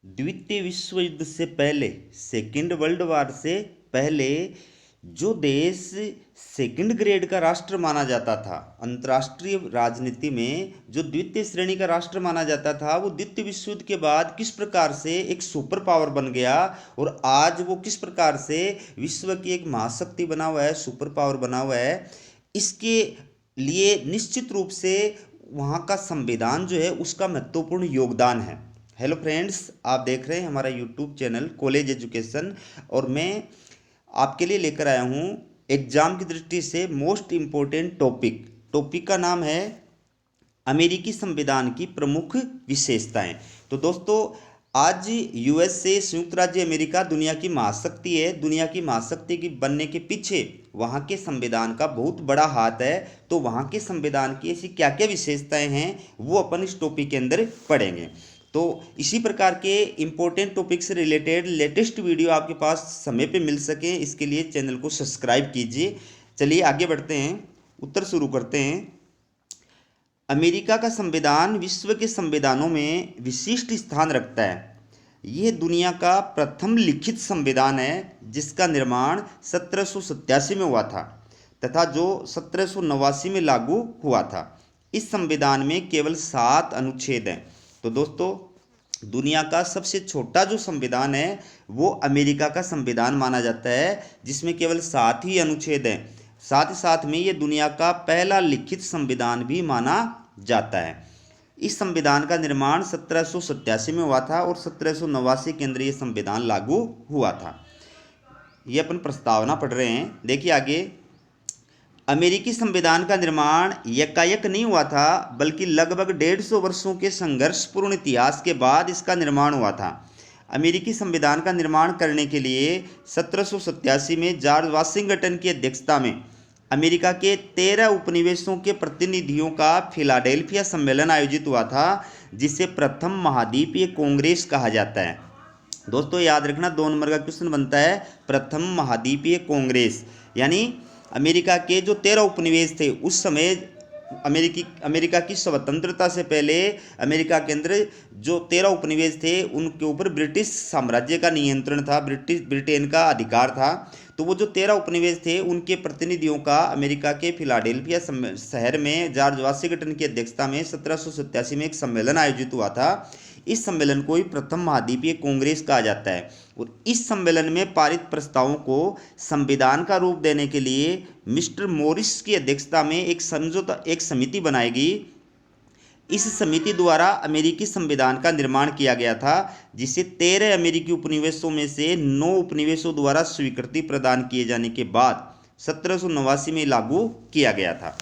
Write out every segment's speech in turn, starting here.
द्वितीय विश्व युद्ध से पहले, सेकेंड वर्ल्ड वॉर से पहले जो देश सेकंड ग्रेड का राष्ट्र माना जाता था, अंतर्राष्ट्रीय राजनीति में जो द्वितीय श्रेणी का राष्ट्र माना जाता था, वो द्वितीय विश्व युद्ध के बाद किस प्रकार से एक सुपर पावर बन गया और आज वो किस प्रकार से विश्व की एक महाशक्ति बना हुआ है, सुपर पावर बना हुआ है। इसके लिए निश्चित रूप से वहाँ का संविधान जो है उसका महत्वपूर्ण योगदान है। हेलो फ्रेंड्स, आप देख रहे हैं हमारा यूट्यूब चैनल कॉलेज एजुकेशन, और मैं आपके लिए लेकर आया हूँ एग्जाम की दृष्टि से मोस्ट इम्पोर्टेंट टॉपिक का नाम है अमेरिकी संविधान की प्रमुख विशेषताएं। तो दोस्तों, आज यूएसए संयुक्त राज्य अमेरिका दुनिया की महाशक्ति है। दुनिया की महाशक्ति की बनने के पीछे वहाँ के संविधान का बहुत बड़ा हाथ है। तो वहाँ के संविधान की ऐसी क्या क्या विशेषताएं हैं वो अपन इस टॉपिक के अंदर पढ़ेंगे। तो इसी प्रकार के इम्पोर्टेंट टॉपिक से रिलेटेड लेटेस्ट वीडियो आपके पास समय पे मिल सके, इसके लिए चैनल को सब्सक्राइब कीजिए। चलिए आगे बढ़ते हैं, उत्तर शुरू करते हैं। अमेरिका का संविधान विश्व के संविधानों में विशिष्ट स्थान रखता है। यह दुनिया का प्रथम लिखित संविधान है जिसका निर्माण 1787 में हुआ था तथा जो 1789 में लागू हुआ था। इस संविधान में केवल 7 अनुच्छेद हैं। तो दोस्तों, दुनिया का सबसे छोटा जो संविधान है वो अमेरिका का संविधान माना जाता है, जिसमें केवल 7 ही अनुच्छेद हैं। साथ ही साथ में ये दुनिया का पहला लिखित संविधान भी माना जाता है। इस संविधान का निर्माण 1787 में हुआ था और 1789 के अंदर ये संविधान लागू हुआ था। ये अपन प्रस्तावना पढ़ रहे हैं, देखिए आगे। अमेरिकी संविधान का निर्माण यकायक नहीं हुआ था, बल्कि लगभग 150 वर्षों के संघर्षपूर्ण इतिहास के बाद इसका निर्माण हुआ था। अमेरिकी संविधान का निर्माण करने के लिए 1787 में जॉर्ज वाशिंगटन की अध्यक्षता में अमेरिका के 13 उपनिवेशों के प्रतिनिधियों का फिलाडेल्फिया सम्मेलन आयोजित हुआ था, जिसे प्रथम महाद्वीपीय कांग्रेस कहा जाता है। दोस्तों याद रखना, 2 नंबर का क्वेश्चन बनता है प्रथम महाद्वीपीय कांग्रेस। यानी अमेरिका के जो 13 उपनिवेश थे उस समय अमेरिका की स्वतंत्रता से पहले अमेरिका के अंदर जो 13 उपनिवेश थे उनके ऊपर ब्रिटिश साम्राज्य का नियंत्रण था, ब्रिटेन का अधिकार था। तो वो जो 13 उपनिवेश थे उनके प्रतिनिधियों का अमेरिका के फिलाडेल्फिया शहर में जॉर्ज वाशिंगटन की अध्यक्षता में 1787 में एक सम्मेलन आयोजित हुआ था। इस सम्मेलन को ही प्रथम महाद्वीपीय कांग्रेस कहा जाता है। और इस सम्मेलन में पारित प्रस्तावों को संविधान का रूप देने के लिए मिस्टर मॉरिस की अध्यक्षता में एक समिति बनाई गई। इस समिति द्वारा अमेरिकी संविधान का निर्माण किया गया था, जिसे 13 अमेरिकी उपनिवेशों में से 9 उपनिवेशों द्वारा स्वीकृति प्रदान किए जाने के बाद 1789 में लागू किया गया था।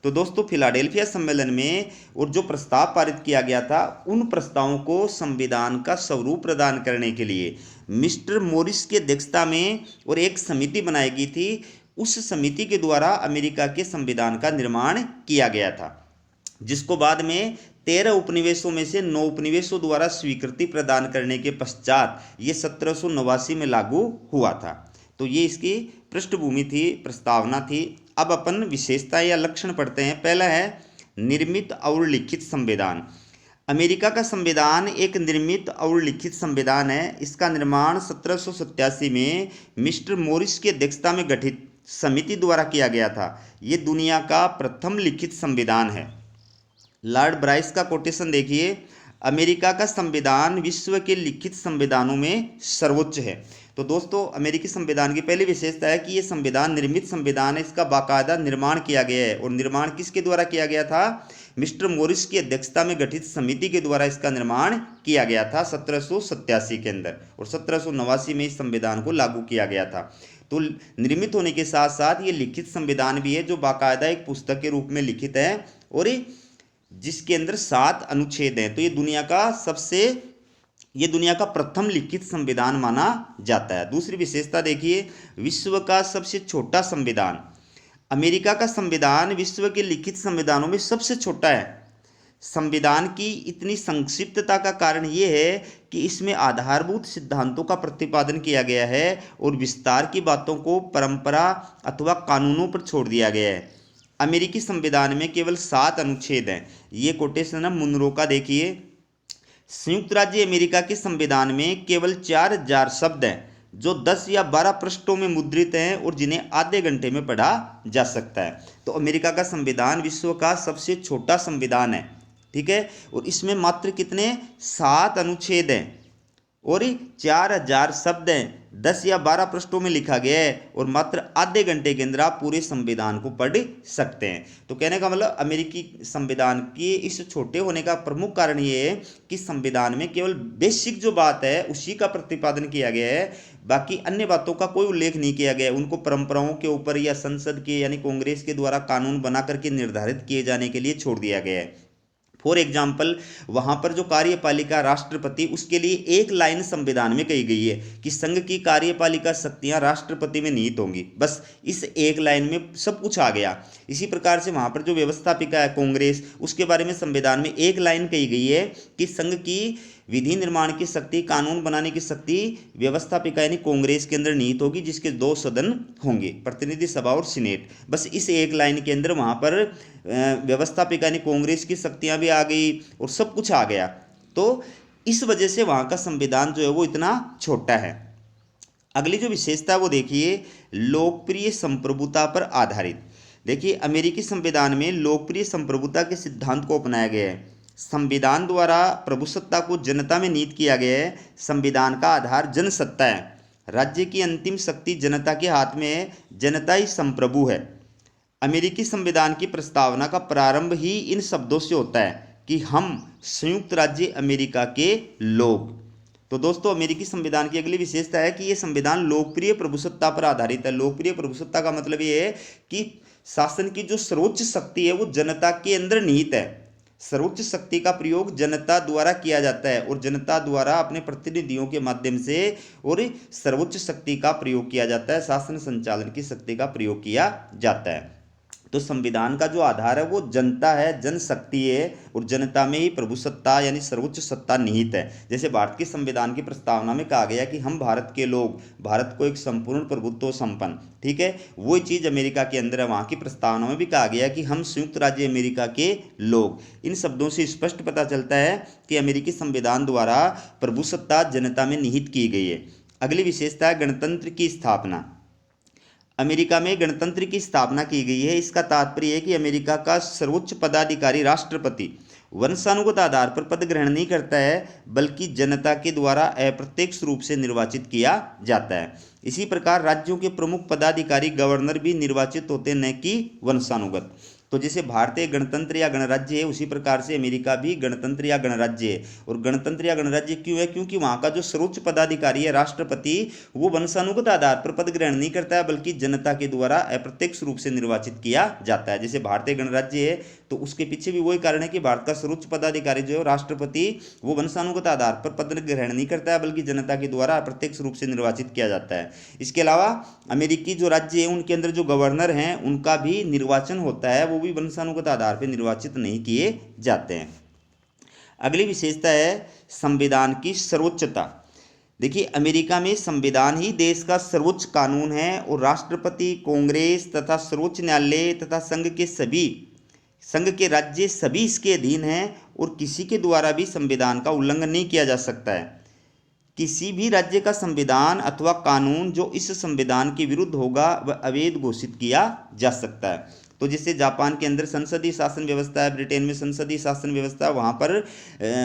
तो दोस्तों, फिलाडेल्फिया सम्मेलन में और जो प्रस्ताव पारित किया गया था उन प्रस्तावों को संविधान का स्वरूप प्रदान करने के लिए मिस्टर मॉरिस की अध्यक्षता में और एक समिति बनाई गई थी। उस समिति के द्वारा अमेरिका के संविधान का निर्माण किया गया था, जिसको बाद में 13 उपनिवेशों में से 9 उपनिवेशों द्वारा स्वीकृति प्रदान करने के पश्चात ये 1789 में लागू हुआ था। तो ये इसकी पृष्ठभूमि थी, प्रस्तावना थी। अब अपन विशेषता या लक्षण पढ़ते हैं। पहला है निर्मित और लिखित संविधान। अमेरिका का संविधान एक निर्मित और लिखित संविधान है। इसका निर्माण 1787 में मिस्टर मॉरिस की अध्यक्षता में गठित समिति द्वारा किया गया था। ये दुनिया का प्रथम लिखित संविधान है। लॉर्ड ब्राइस का कोटेशन देखिए, अमेरिका का संविधान विश्व के लिखित संविधानों में सर्वोच्च है। तो दोस्तों, अमेरिकी संविधान की पहली विशेषता है कि ये संविधान निर्मित संविधान है। इसका बाकायदा निर्माण किया गया है। और निर्माण किसके द्वारा किया गया था? मिस्टर मॉरिस की अध्यक्षता में गठित समिति के द्वारा इसका निर्माण किया गया था 1787 के अंदर, और 1789 में इस संविधान को लागू किया गया था। तो निर्मित होने के साथ साथ ये लिखित संविधान भी है, जो बाकायदा एक पुस्तक के रूप में लिखित है और जिसके अंदर 7 अनुच्छेद हैं। तो ये दुनिया का प्रथम लिखित संविधान माना जाता है। दूसरी विशेषता देखिए, विश्व का सबसे छोटा संविधान। अमेरिका का संविधान विश्व के लिखित संविधानों में सबसे छोटा है। संविधान की इतनी संक्षिप्तता का कारण ये है कि इसमें आधारभूत सिद्धांतों का प्रतिपादन किया गया है और विस्तार की बातों को परंपरा अथवा कानूनों पर छोड़ दिया गया है। अमेरिकी संविधान में केवल 7 अनुच्छेद हैं। ये कोटेशन है मुनरो का, देखिए। संयुक्त राज्य अमेरिका के संविधान में केवल 4000 शब्द हैं जो 10 या 12 पृष्ठों में मुद्रित हैं और जिन्हें आधे घंटे में पढ़ा जा सकता है। तो अमेरिका का संविधान विश्व का सबसे छोटा संविधान है, ठीक है, और इसमें मात्र कितने 7 अनुच्छेद हैं और 4000 शब्द हैं, 10 या 12 पृष्ठों में लिखा गया है और मात्र आधे घंटे के अंदर आप पूरे संविधान को पढ़ सकते हैं। तो कहने का मतलब अमेरिकी संविधान के इस छोटे होने का प्रमुख कारण ये है कि संविधान में केवल बेसिक जो बात है उसी का प्रतिपादन किया गया है, बाकी अन्य बातों का कोई उल्लेख नहीं किया गया है। उनको परंपराओं के ऊपर या संसद के यानी कांग्रेस के द्वारा कानून बना करके निर्धारित किए जाने के लिए छोड़ दिया गया है। फॉर एग्जाम्पल, वहां पर जो कार्यपालिका राष्ट्रपति, उसके लिए एक लाइन संविधान में कही गई है कि संघ की कार्यपालिका शक्तियां राष्ट्रपति में निहित होंगी। बस इस एक लाइन में सब कुछ आ गया। इसी प्रकार से वहां पर जो व्यवस्थापिका है कांग्रेस, उसके बारे में संविधान में एक लाइन कही गई है कि संघ की विधि निर्माण की शक्ति, कानून बनाने की शक्ति व्यवस्थापिका यानी कांग्रेस के अंदर निहित होगी, जिसके 2 सदन होंगे, प्रतिनिधि सभा और सीनेट। बस इस एक लाइन के अंदर वहां पर व्यवस्थापिका यानी कांग्रेस की शक्तियां भी आ गई और सब कुछ आ गया। तो इस वजह से वहां का संविधान जो है वो इतना छोटा है। अगली जो विशेषता है वो देखिए, लोकप्रिय संप्रभुता पर आधारित। देखिए, अमेरिकी संविधान में लोकप्रिय संप्रभुता के सिद्धांत को अपनाया गया है। संविधान द्वारा प्रभुसत्ता को जनता में निहित किया गया है। संविधान का आधार जनसत्ता है। राज्य की अंतिम शक्ति जनता के हाथ में है। जनता ही संप्रभु है। अमेरिकी संविधान की प्रस्तावना का प्रारंभ ही इन शब्दों से होता है कि हम संयुक्त राज्य अमेरिका के लोग। तो दोस्तों, अमेरिकी संविधान की अगली विशेषता है कि यह संविधान लोकप्रिय प्रभुसत्ता पर आधारित है। लोकप्रिय प्रभुसत्ता का मतलब ये है कि शासन की जो सर्वोच्च शक्ति है वो जनता के अंदर निहित है। सर्वोच्च शक्ति का प्रयोग जनता द्वारा किया जाता है और जनता द्वारा अपने प्रतिनिधियों के माध्यम से और सर्वोच्च शक्ति का प्रयोग किया जाता है, शासन संचालन की शक्ति का प्रयोग किया जाता है। तो संविधान का जो आधार है वो जनता है, जनशक्ति है और जनता में ही प्रभुसत्ता यानी सर्वोच्च सत्ता निहित है। जैसे भारत के संविधान की प्रस्तावना में कहा गया कि हम भारत के लोग, भारत को एक संपूर्ण प्रभुत्व संपन्न, ठीक है, वही चीज़ अमेरिका के अंदर है। वहाँ की प्रस्तावना में भी कहा गया कि हम संयुक्त राज्य अमेरिका के लोग। इन शब्दों से स्पष्ट पता चलता है कि अमेरिकी संविधान द्वारा प्रभुसत्ता जनता में निहित की गई है। अगली विशेषता है गणतंत्र की स्थापना। अमेरिका में गणतंत्र की स्थापना की गई है। इसका तात्पर्य है कि अमेरिका का सर्वोच्च पदाधिकारी राष्ट्रपति वंशानुगत आधार पर पद ग्रहण नहीं करता है, बल्कि जनता के द्वारा अप्रत्यक्ष रूप से निर्वाचित किया जाता है। इसी प्रकार राज्यों के प्रमुख पदाधिकारी गवर्नर भी निर्वाचित होते हैं, न कि वंशानुगत। तो जैसे भारतीय गणतंत्र या गणराज्य है, उसी प्रकार से अमेरिका भी गणतंत्र या गणराज्य है। और गणतंत्र या गणराज्य क्यों है? क्योंकि वहाँ का जो सर्वोच्च पदाधिकारी है राष्ट्रपति, वो वंशानुगत आधार पर पद ग्रहण नहीं करता है, बल्कि जनता के द्वारा अप्रत्यक्ष रूप से निर्वाचित किया जाता है। जैसे भारतीय गणराज्य है तो उसके पीछे भी वही कारण है कि भारत का सर्वोच्च पदाधिकारी जो है राष्ट्रपति, वो वंशानुगत आधार पर पद ग्रहण नहीं करता है, बल्कि जनता के द्वारा अप्रत्यक्ष रूप से निर्वाचित किया जाता है। इसके अलावा अमेरिकी जो राज्य है उनके अंदर जो गवर्नर हैं उनका भी निर्वाचन होता है, वो भी वंशानुगत आधार पर निर्वाचित नहीं किए जाते हैं। अगली विशेषता है संविधान की सर्वोच्चता। देखिए, अमेरिका में संविधान ही देश का सर्वोच्च कानून है और राष्ट्रपति, कांग्रेस तथा सर्वोच्च न्यायालय तथा संघ के राज्य सभी इसके अधीन हैं और किसी के द्वारा भी संविधान का उल्लंघन नहीं किया जा सकता है। किसी भी राज्य का संविधान अथवा कानून जो इस संविधान के विरुद्ध होगा वह अवैध घोषित किया जा सकता है। तो जैसे जापान के अंदर संसदीय शासन व्यवस्था है, ब्रिटेन में संसदीय शासन व्यवस्था है, वहाँ पर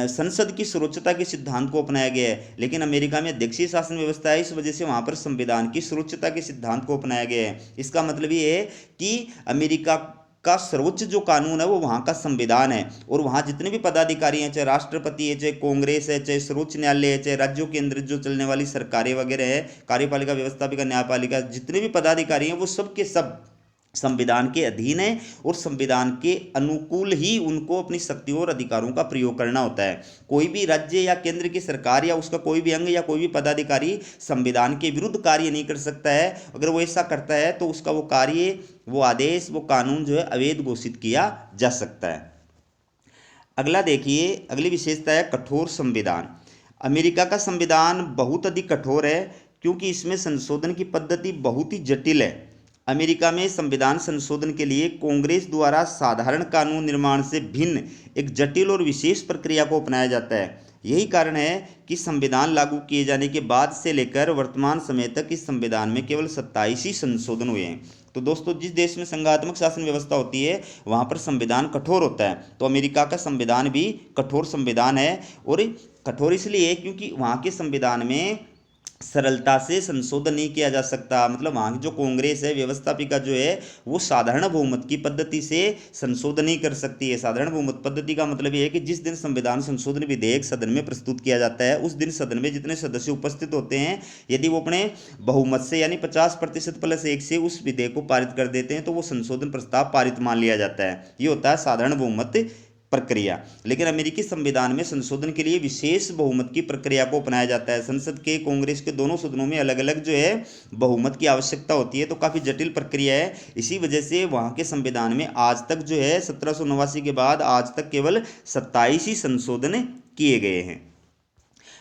संसद की सर्वोच्चता के सिद्धांत को अपनाया गया है। लेकिन अमेरिका में अध्यक्षीय शासन व्यवस्था है, इस वजह से वहाँ पर संविधान की सर्वोच्चता के सिद्धांत को अपनाया गया है। इसका मतलब ये है कि अमेरिका का सर्वोच्च जो कानून है वो वहाँ का संविधान है और वहाँ जितने भी पदाधिकारी हैं, चाहे राष्ट्रपति है, चाहे कांग्रेस है, चाहे सर्वोच्च न्यायालय है, चाहे राज्यों के अंदर जो चलने वाली सरकारें वगैरह है, कार्यपालिका, व्यवस्थापिका, न्यायपालिका, जितने भी पदाधिकारी हैं वो सब के सब संविधान के अधीन है और संविधान के अनुकूल ही उनको अपनी शक्तियों और अधिकारों का प्रयोग करना होता है। कोई भी राज्य या केंद्र की सरकार या उसका कोई भी अंग या कोई भी पदाधिकारी संविधान के विरुद्ध कार्य नहीं कर सकता है। अगर वो ऐसा करता है तो उसका वो कार्य, वो आदेश, वो कानून जो है अवैध घोषित किया जा सकता है। अगला देखिए, अगली विशेषता है कठोर संविधान। अमेरिका का संविधान बहुत अधिक कठोर है क्योंकि इसमें संशोधन की पद्धति बहुत ही जटिल है। अमेरिका में संविधान संशोधन के लिए कांग्रेस द्वारा साधारण कानून निर्माण से भिन्न एक जटिल और विशेष प्रक्रिया को अपनाया जाता है। यही कारण है कि संविधान लागू किए जाने के बाद से लेकर वर्तमान समय तक इस संविधान में केवल 27 ही संशोधन हुए हैं। तो दोस्तों, जिस देश में संघात्मक शासन व्यवस्था होती है वहाँ पर संविधान कठोर होता है। तो अमेरिका का संविधान भी कठोर संविधान है, और कठोर इसलिए क्योंकि वहाँ के संविधान में सरलता से संशोधन नहीं किया जा सकता। मतलब वहाँ की जो कांग्रेस है, व्यवस्थापिका जो है, वो साधारण बहुमत की पद्धति से संशोधन नहीं कर सकती है। साधारण बहुमत पद्धति का मतलब ये है कि जिस दिन संविधान संशोधन विधेयक सदन में प्रस्तुत किया जाता है, उस दिन सदन में जितने सदस्य उपस्थित होते हैं, यदि वो अपने बहुमत से यानी 50% प्लस 1 से उस विधेयक को पारित कर देते हैं तो वो संशोधन प्रस्ताव पारित मान लिया जाता है। ये होता है साधारण बहुमत प्रक्रिया। लेकिन अमेरिकी संविधान में संशोधन के लिए विशेष बहुमत की प्रक्रिया को अपनाया जाता है। संसद के, कांग्रेस के दोनों सदनों में अलग अलग जो है बहुमत की आवश्यकता होती है, तो काफ़ी जटिल प्रक्रिया है। इसी वजह से वहाँ के संविधान में आज तक जो है 1789 के बाद आज तक केवल 27 ही संशोधन किए गए हैं।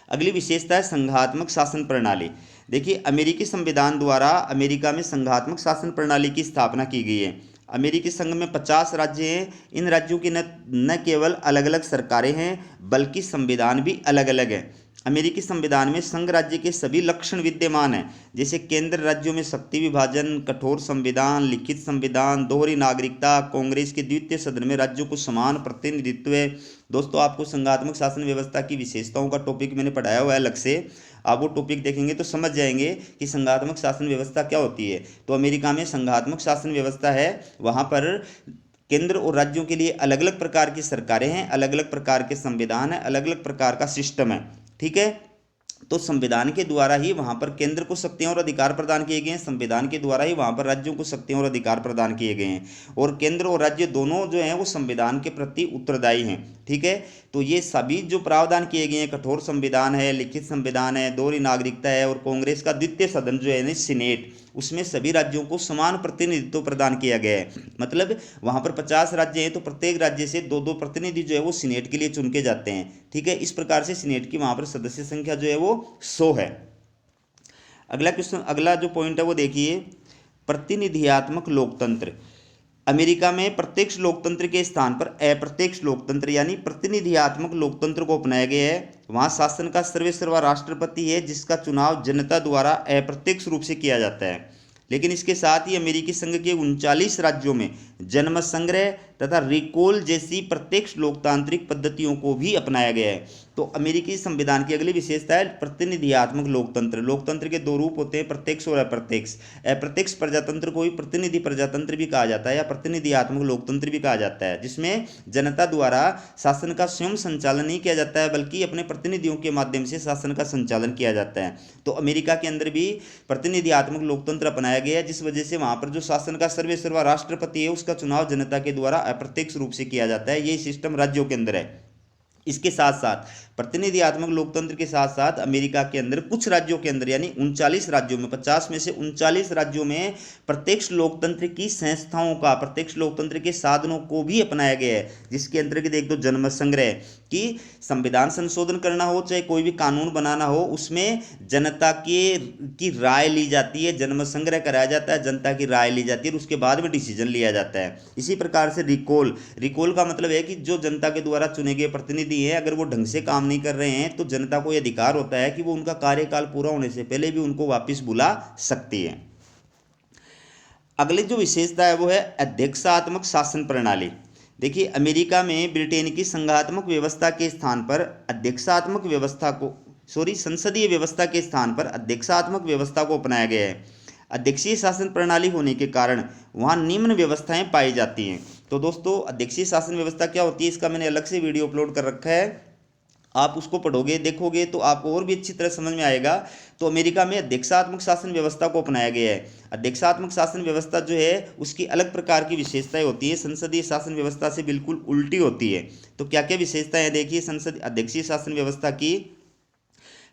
अगली विशेषता है संघात्मक शासन प्रणाली। देखिए, अमेरिकी संविधान द्वारा अमेरिका में संघात्मक शासन प्रणाली की स्थापना की गई है। अमेरिकी संघ में 50 राज्य हैं। इन राज्यों की न केवल अलग अलग सरकारें हैं बल्कि संविधान भी अलग अलग है। अमेरिकी संविधान में संघ राज्य के सभी लक्षण विद्यमान हैं, जैसे केंद्र राज्यों में शक्ति विभाजन, कठोर संविधान, लिखित संविधान, दोहरी नागरिकता, कांग्रेस के द्वितीय सदन में राज्यों को समान प्रतिनिधित्व है। दोस्तों, आपको संघात्मक शासन व्यवस्था की विशेषताओं का टॉपिक मैंने पढ़ाया हुआ है अलग से, आप वो टॉपिक देखेंगे तो समझ जाएंगे कि संघात्मक शासन व्यवस्था क्या होती है। तो अमेरिका में संघात्मक शासन व्यवस्था है, वहाँ पर केंद्र और राज्यों के लिए अलग अलग प्रकार की सरकारें हैं, अलग अलग प्रकार के संविधान हैं, अलग अलग प्रकार का सिस्टम है। ठीक है, तो संविधान के द्वारा ही वहाँ पर केंद्र को शक्तियाँ और अधिकार प्रदान किए गए हैं, संविधान के द्वारा ही वहाँ पर राज्यों को शक्तियाँ और अधिकार प्रदान किए गए हैं, और केंद्र और राज्य दोनों जो हैं वो संविधान के प्रति उत्तरदायी हैं। ठीक है, तो ये सभी जो प्रावधान किए गए हैं, कठोर संविधान है, लिखित संविधान है, दोहरी नागरिकता है, और कांग्रेस का द्वितीय सदन जो है ना सीनेट, उसमें सभी राज्यों को समान प्रतिनिधित्व प्रदान किया गया है। मतलब वहाँ पर 50 राज्य हैं तो प्रत्येक राज्य से 2-2 प्रतिनिधि जो है वो सीनेट के लिए चुन के जाते हैं। ठीक है, इस प्रकार से सीनेट की वहाँ पर सदस्य संख्या जो है वो 100 है। अगला क्वेश्चन, अगला जो पॉइंट है वो देखिए, प्रतिनिधियात्मक लोकतंत्र। अमेरिका में प्रत्यक्ष लोकतंत्र के स्थान पर अप्रत्यक्ष लोकतंत्र यानी प्रतिनिधियात्मक लोकतंत्र को अपनाया गया है। वहाँ शासन का सर्वेसर्वा राष्ट्रपति है, जिसका चुनाव जनता द्वारा अप्रत्यक्ष रूप से किया जाता है। लेकिन इसके साथ ही अमेरिकी संघ के 39 राज्यों में जनमत संग्रह तथा रिकॉल जैसी प्रत्यक्ष लोकतांत्रिक पद्धतियों को भी अपनाया गया है। तो अमेरिकी संविधान की अगली विशेषता है प्रतिनिधियात्मक लोकतंत्र। लोकतंत्र के 2 रूप होते हैं, प्रत्यक्ष और अप्रत्यक्ष। अप्रत्यक्ष प्रजातंत्र को भी प्रतिनिधि प्रजातंत्र भी कहा जाता है या प्रतिनिधियात्मक लोकतंत्र भी कहा जाता है, जिसमें जनता द्वारा शासन का स्वयं संचालन नहीं किया जाता है बल्कि अपने प्रतिनिधियों के माध्यम से शासन का संचालन किया जाता है। तो अमेरिका के अंदर भी प्रतिनिधियात्मक लोकतंत्र अपनाया गया है, जिस वजह से वहाँ पर जो शासन का सर्वेसर्वा राष्ट्रपति है उसका चुनाव जनता के द्वारा अप्रत्यक्ष रूप से किया जाता है। ये सिस्टम राज्यों के अंदर है। इसके साथ साथ प्रतिनिधियात्मक लोकतंत्र के साथ साथ अमेरिका के अंदर कुछ राज्यों के अंदर यानी 39 राज्यों में, 50 में से 39 राज्यों में प्रत्यक्ष लोकतंत्र की संस्थाओं का, प्रत्यक्ष लोकतंत्र के साधनों को भी अपनाया गया है, जिसके अंतर्गत एक तो जनमत संग्रह कि संविधान संशोधन करना हो चाहे कोई भी कानून बनाना हो, उसमें जनता की राय ली जाती है, जनमत संग्रह कराया जाता है, जनता की राय ली जाती है और उसके बाद में डिसीजन लिया जाता है। इसी प्रकार से रिकॉल का मतलब है कि जो जनता के द्वारा चुने गए प्रतिनिधि हैं, अगर वो ढंग से काम नहीं कर रहे हैं तो जनता को यह अधिकार होता है कि वो उनका कार्यकाल पूरा होने से पहले भी उनको वापस बुला सकती है। अगली जो विशेषता है वो है अध्यक्षात्मक शासन प्रणाली। देखिए, अमेरिका में ब्रिटेन की संघात्मक व्यवस्था के स्थान पर अध्यक्षात्मक व्यवस्था को संसदीय व्यवस्था के स्थान पर अध्यक्षात्मक व्यवस्था को अपनाया गया है। अध्यक्षीय शासन प्रणाली होने के कारण वहाँ निम्न व्यवस्थाएं पाई जाती हैं। तो दोस्तों, अध्यक्षीय शासन व्यवस्था क्या होती है इसका मैंने अलग से वीडियो अपलोड कर रखा है, आप उसको पढ़ोगे देखोगे तो आपको और भी अच्छी तरह समझ में आएगा। तो अमेरिका में अध्यक्षात्मक शासन व्यवस्था को अपनाया गया है। अध्यक्षात्मक शासन व्यवस्था जो है उसकी अलग प्रकार की विशेषताएं होती है, संसदीय शासन व्यवस्था से बिल्कुल उल्टी होती है। तो क्या क्या विशेषताएं देखिए संसद अध्यक्षीय शासन व्यवस्था की।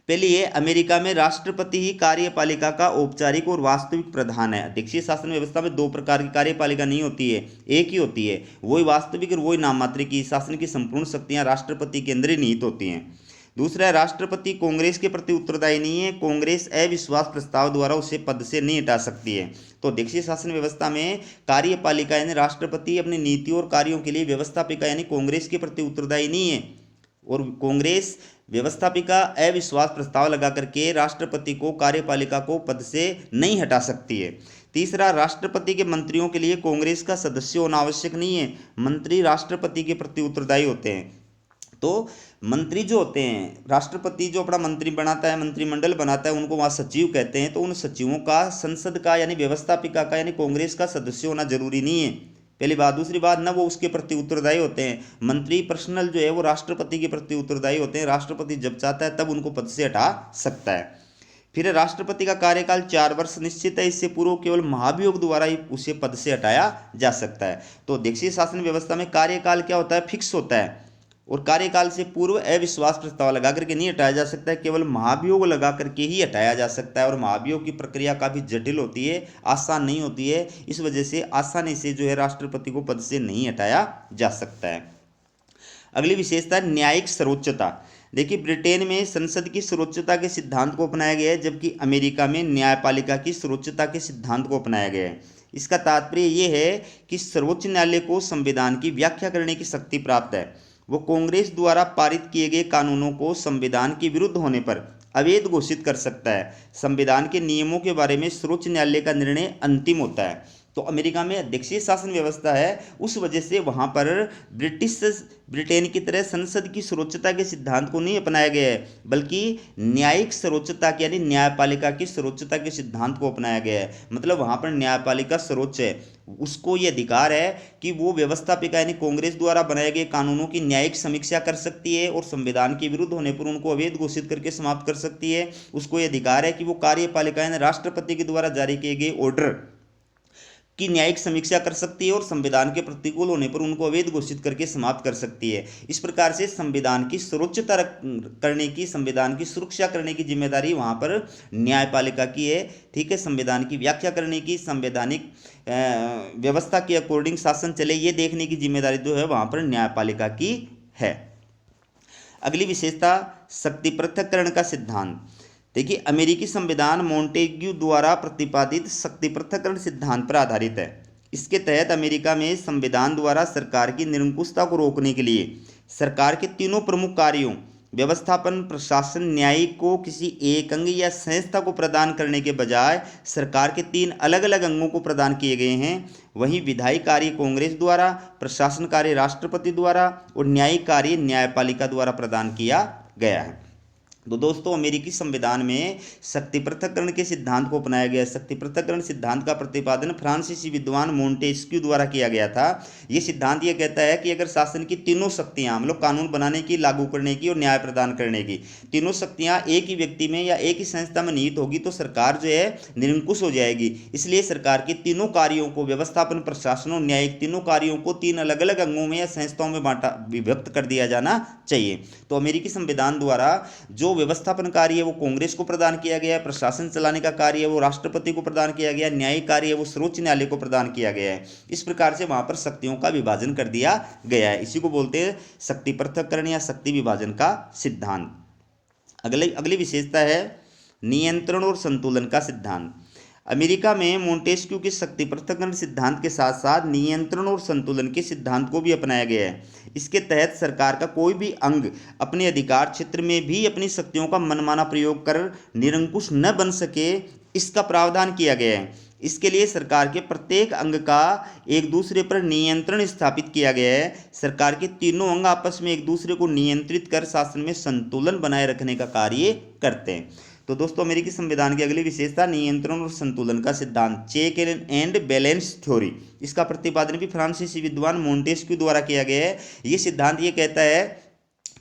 पहली है, अमेरिका में राष्ट्रपति ही कार्यपालिका का औपचारिक और वास्तविक प्रधान है। अध्यक्षीय शासन व्यवस्था में 2 प्रकार की कार्यपालिका नहीं होती है, एक ही होती है, वही वास्तविक और वही नाम मात्र की। शासन की संपूर्ण शक्तियां राष्ट्रपति के अंदर ही निहित होती हैं। दूसरा है, राष्ट्रपति कांग्रेस के प्रति उत्तरदायी नहीं है, कांग्रेस अविश्वास प्रस्ताव द्वारा उसे पद से नहीं हटा सकती है। तो अध्यक्षीय शासन व्यवस्था में कार्यपालिका यानी राष्ट्रपति अपनी नीति और कार्यों के लिए व्यवस्थापिका यानी कांग्रेस के प्रति उत्तरदायी नहीं है, और कांग्रेस व्यवस्थापिका अविश्वास प्रस्ताव लगा करके राष्ट्रपति को, कार्यपालिका को पद से नहीं हटा सकती है। तीसरा, राष्ट्रपति के मंत्रियों के लिए कांग्रेस का सदस्य होना आवश्यक नहीं है, मंत्री राष्ट्रपति के प्रति उत्तरदायी होते हैं। तो मंत्री जो होते हैं, राष्ट्रपति जो अपना मंत्री बनाता है, मंत्रिमंडल बनाता है, उनको वहाँ सचिव कहते हैं। तो उन सचिवों का संसद का यानी व्यवस्थापिका का यानी कांग्रेस का सदस्य होना जरूरी नहीं है, पहली बात। दूसरी बात, ना वो उसके प्रति उत्तरदायी होते हैं। मंत्री पर्सनल जो है वो राष्ट्रपति के प्रति उत्तरदायी होते हैं, राष्ट्रपति जब चाहता है तब उनको पद से हटा सकता है। फिर राष्ट्रपति का कार्यकाल 4 वर्ष निश्चित है, इससे पूर्व केवल महाभियोग द्वारा ही उसे पद से हटाया जा सकता है। तो अध्यक्षीय शासन व्यवस्था में कार्यकाल क्या होता है, फिक्स होता है, और कार्यकाल से पूर्व अविश्वास प्रस्ताव लगा करके नहीं हटाया जा सकता है, केवल महाभियोग लगा करके ही हटाया जा सकता है। और महाभियोग की प्रक्रिया काफ़ी जटिल होती है, आसान नहीं होती है, इस वजह से आसानी से जो है राष्ट्रपति को पद से नहीं हटाया जा सकता है। अगली विशेषता है न्यायिक सर्वोच्चता। देखिए, ब्रिटेन में संसद की सर्वोच्चता के सिद्धांत को अपनाया गया है, जबकि अमेरिका में न्यायपालिका की सर्वोच्चता के सिद्धांत को अपनाया गया है। इसका तात्पर्य ये है कि सर्वोच्च न्यायालय को संविधान की व्याख्या करने की शक्ति प्राप्त है। वो कांग्रेस द्वारा पारित किए गए कानूनों को संविधान के विरुद्ध होने पर अवैध घोषित कर सकता है। संविधान के नियमों के बारे में सर्वोच्च न्यायालय का निर्णय अंतिम होता है। तो अमेरिका में अध्यक्षीय शासन व्यवस्था है, उस वजह से वहाँ पर ब्रिटेन की तरह संसद की सर्वोच्चता के सिद्धांत को नहीं अपनाया गया है, बल्कि न्यायिक सर्वोच्चता यानी न्यायपालिका की सर्वोच्चता के सिद्धांत को अपनाया गया है। मतलब वहाँ पर न्यायपालिका सर्वोच्च है, उसको ये अधिकार है कि वो व्यवस्थापिका यानी कांग्रेस द्वारा बनाए गए कानूनों की न्यायिक समीक्षा कर सकती है और संविधान के विरुद्ध होने पर उनको अवैध घोषित करके समाप्त कर सकती है। उसको ये अधिकार है कि वो कार्यपालिका यानी राष्ट्रपति के द्वारा जारी किए गए ऑर्डर की न्यायिक समीक्षा कर सकती है और संविधान के प्रतिकूल होने पर उनको अवैध घोषित करके समाप्त कर सकती है। इस प्रकार से संविधान की सर्वोच्चता करने की, संविधान की सुरक्षा करने की जिम्मेदारी वहाँ पर न्यायपालिका की है। ठीक है, संविधान की व्याख्या करने की, संवैधानिक व्यवस्था के अकॉर्डिंग शासन चले, ये देखने की जिम्मेदारी जो है वहाँ पर न्यायपालिका की है। अगली विशेषता शक्ति पृथक्करण का सिद्धांत। देखिए, अमेरिकी संविधान मोंटेग्यू द्वारा प्रतिपादित शक्ति पृथक्करण सिद्धांत पर आधारित है। इसके तहत अमेरिका में संविधान द्वारा सरकार की निरंकुशता को रोकने के लिए सरकार के तीनों प्रमुख कार्यों व्यवस्थापन, प्रशासन, न्यायिक को किसी एक अंग या संस्था को प्रदान करने के बजाय सरकार के 3 अलग अलग अंगों को प्रदान किए गए हैं। वहीं विधायी कार्य कांग्रेस द्वारा, प्रशासन कार्य राष्ट्रपति द्वारा और न्यायिक कार्य न्यायपालिका द्वारा प्रदान किया गया है। तो दोस्तों, अमेरिकी संविधान में शक्ति पृथक्करण के सिद्धांत को अपनाया गया। शक्ति पृथक्करण सिद्धांत का प्रतिपादन फ्रांसीसी विद्वान मोंटेस्क्यू द्वारा किया गया था। ये सिद्धांत ये कहता है कि अगर शासन की तीनों शक्तियां, मतलब कानून बनाने की, लागू करने की और न्याय प्रदान करने की, तीनों शक्तियां एक ही व्यक्ति में या एक ही संस्था में निहित होगी तो सरकार जो है निरंकुश हो जाएगी। इसलिए सरकार के तीनों कार्यों को, व्यवस्थापन, प्रशासन और न्यायिक, तीनों कार्यों को 3 अलग अलग अंगों में या संस्थाओं में विभक्त कर दिया जाना चाहिए। तो अमेरिकी संविधान द्वारा जो व्यवस्थापन कार्य है वो कांग्रेस को प्रदान किया गया है, प्रशासन चलाने का कार्य है वो राष्ट्रपति को प्रदान किया गया है, न्यायिक कार्य है वो सर्वोच्च न्यायालय को प्रदान किया गया है। इस प्रकार से वहां पर शक्तियों का विभाजन कर दिया गया है। इसी को बोलते हैं शक्ति पृथक्करण या शक्ति विभाजन का सिद्धांत। अगली विशेषता है नियंत्रण और संतुलन का सिद्धांत। अमेरिका में मोंटेस्क्यू के शक्ति पृथक्करण सिद्धांत के साथ साथ नियंत्रण और संतुलन के सिद्धांत को भी अपनाया गया है। इसके तहत सरकार का कोई भी अंग अपने अधिकार क्षेत्र में भी अपनी शक्तियों का मनमाना प्रयोग कर निरंकुश न बन सके, इसका प्रावधान किया गया है। इसके लिए सरकार के प्रत्येक अंग का एक दूसरे पर नियंत्रण स्थापित किया गया है। सरकार के तीनों अंग आपस में एक दूसरे को नियंत्रित कर शासन में संतुलन बनाए रखने का कार्य करते हैं। तो दोस्तों, अमेरिकी संविधान की अगली विशेषता नियंत्रण और संतुलन का सिद्धांत, चेक एंड बैलेंस थ्योरी। इसका प्रतिपादन भी फ्रांसीसी विद्वान मोंटेस्क्यू द्वारा किया गया है। ये सिद्धांत ये कहता है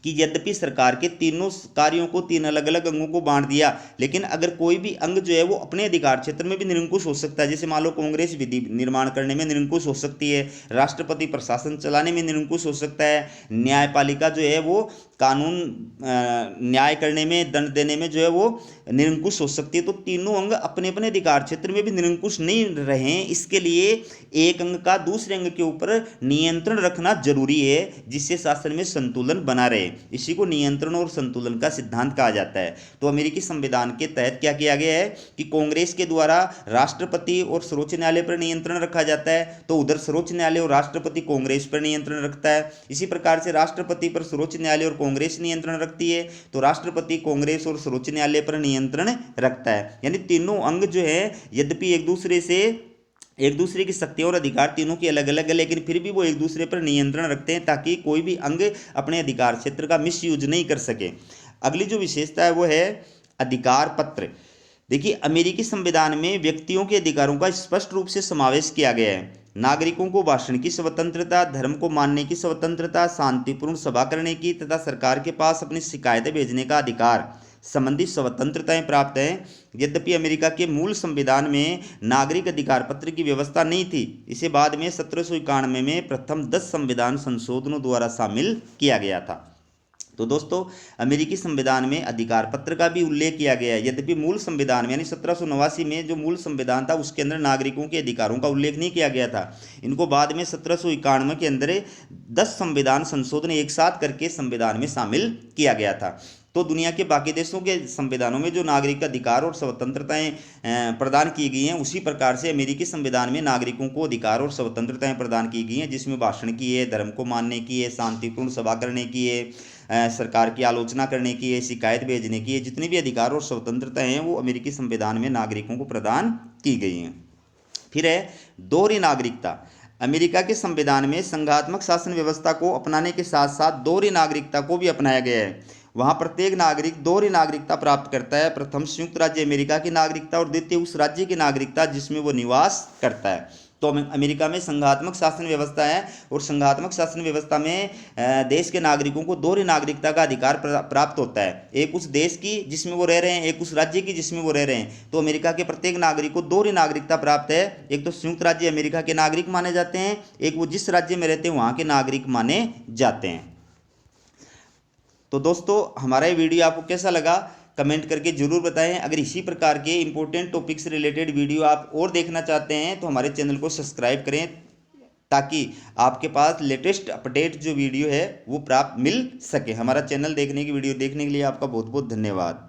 कि यद्यपि सरकार के तीनों कार्यों को 3 अलग अलग अंगों को बांट दिया, लेकिन अगर कोई भी अंग जो है वो अपने अधिकार क्षेत्र में भी निरंकुश हो सकता है। जैसे मान लो कांग्रेस विधि निर्माण करने में निरंकुश हो सकती है, राष्ट्रपति प्रशासन चलाने में निरंकुश हो सकता है, न्यायपालिका जो है वो कानून न्याय करने में, दंड देने में जो है वो निरंकुश हो सकती है। तो तीनों अंग अपने अपने अधिकार क्षेत्र में भी निरंकुश नहीं रहें, इसके लिए एक अंग का दूसरे अंग के ऊपर नियंत्रण रखना जरूरी है, जिससे शासन में संतुलन बना रहे। इसी को नियंत्रण और संतुलन का सिद्धांत कहा जाता है। तो अमेरिकी संविधान के तहत क्या किया गया है कि कांग्रेस के द्वारा राष्ट्रपति और सर्वोच्च न्यायालय पर नियंत्रण रखा जाता है, तो उधर सर्वोच्च न्यायालय और राष्ट्रपति कांग्रेस पर नियंत्रण रखता है। इसी प्रकार से राष्ट्रपति पर सर्वोच्च न्यायालय और कांग्रेस नियंत्रण रखती है, तो राष्ट्रपति कांग्रेस और सर्वोच्च न्यायालय पर नियंत्रण रखता है। यानी तीनों अंग जो है यद्यपि एक दूसरे की शक्तियां और अधिकार तीनों की अलग अलग है, लेकिन फिर भी वो एक दूसरे पर नियंत्रण रखते हैं ताकि कोई भी अंग अपने अधिकार क्षेत्र का मिसयूज नहीं कर सके। अगली जो विशेषता है वो है अधिकार पत्र। देखिए, अमेरिकी संविधान में व्यक्तियों के अधिकारों का स्पष्ट रूप से समावेश किया गया है। नागरिकों को भाषण की स्वतंत्रता, धर्म को मानने की स्वतंत्रता, शांतिपूर्ण सभा करने की तथा सरकार के पास अपनी शिकायतें भेजने का अधिकार संबंधी स्वतंत्रताएं प्राप्त हैं। यद्यपि अमेरिका के मूल संविधान में नागरिक अधिकार पत्र की व्यवस्था नहीं थी, इसे बाद में 1791 में प्रथम 10 संविधान संशोधनों द्वारा शामिल किया गया था। तो दोस्तों, अमेरिकी संविधान में अधिकार पत्र का भी उल्लेख किया गया है। यद्यपि मूल संविधान में यानी 1789 में जो मूल संविधान था उसके अंदर नागरिकों के अधिकारों का उल्लेख नहीं किया गया था। इनको बाद में 1791 के अंदर 10 संविधान संशोधन एक साथ करके संविधान में शामिल किया गया था। तो दुनिया के बाकी देशों के संविधानों में जो नागरिक अधिकार और स्वतंत्रताएं प्रदान की गई हैं, उसी प्रकार से अमेरिकी संविधान में नागरिकों को अधिकार और स्वतंत्रताएं प्रदान की गई हैं, जिसमें भाषण की है, धर्म को मानने की है, शांतिपूर्ण सभा करने की है, सरकार की आलोचना करने की है, शिकायत भेजने की है। जितने भी अधिकार और स्वतंत्रताएं हैं वो अमेरिकी संविधान में नागरिकों को प्रदान की गई हैं। फिर है दोहरी नागरिकता। अमेरिका के संविधान में संघात्मक शासन व्यवस्था को अपनाने के साथ साथ दोहरी नागरिकता को भी अपनाया गया है। वहाँ प्रत्येक नागरिक दोहरी नागरिकता प्राप्त करता है। प्रथम संयुक्त राज्य अमेरिका की नागरिकता और द्वितीय उस राज्य की नागरिकता जिसमें वो निवास करता है। तो अमेरिका में संघात्मक शासन व्यवस्था है और संघात्मक शासन व्यवस्था में देश के नागरिकों को दोहरी नागरिकता का अधिकार प्राप्त होता है। एक उस देश की जिसमें वो रह रहे हैं, एक उस राज्य की जिसमें वो रह रहे हैं। तो अमेरिका के प्रत्येक नागरिक को दोहरी नागरिकता प्राप्त है। एक तो संयुक्त राज्य अमेरिका के नागरिक माने जाते हैं, एक वो जिस राज्य में रहते हैं वहाँ के नागरिक माने जाते हैं। तो दोस्तों, हमारा ये वीडियो आपको कैसा लगा कमेंट करके जरूर बताएं। अगर इसी प्रकार के इंपॉर्टेंट टॉपिक से रिलेटेड वीडियो आप और देखना चाहते हैं तो हमारे चैनल को सब्सक्राइब करें ताकि आपके पास लेटेस्ट अपडेट जो वीडियो है वो प्राप्त मिल सके। हमारा चैनल वीडियो देखने के लिए आपका बहुत बहुत धन्यवाद।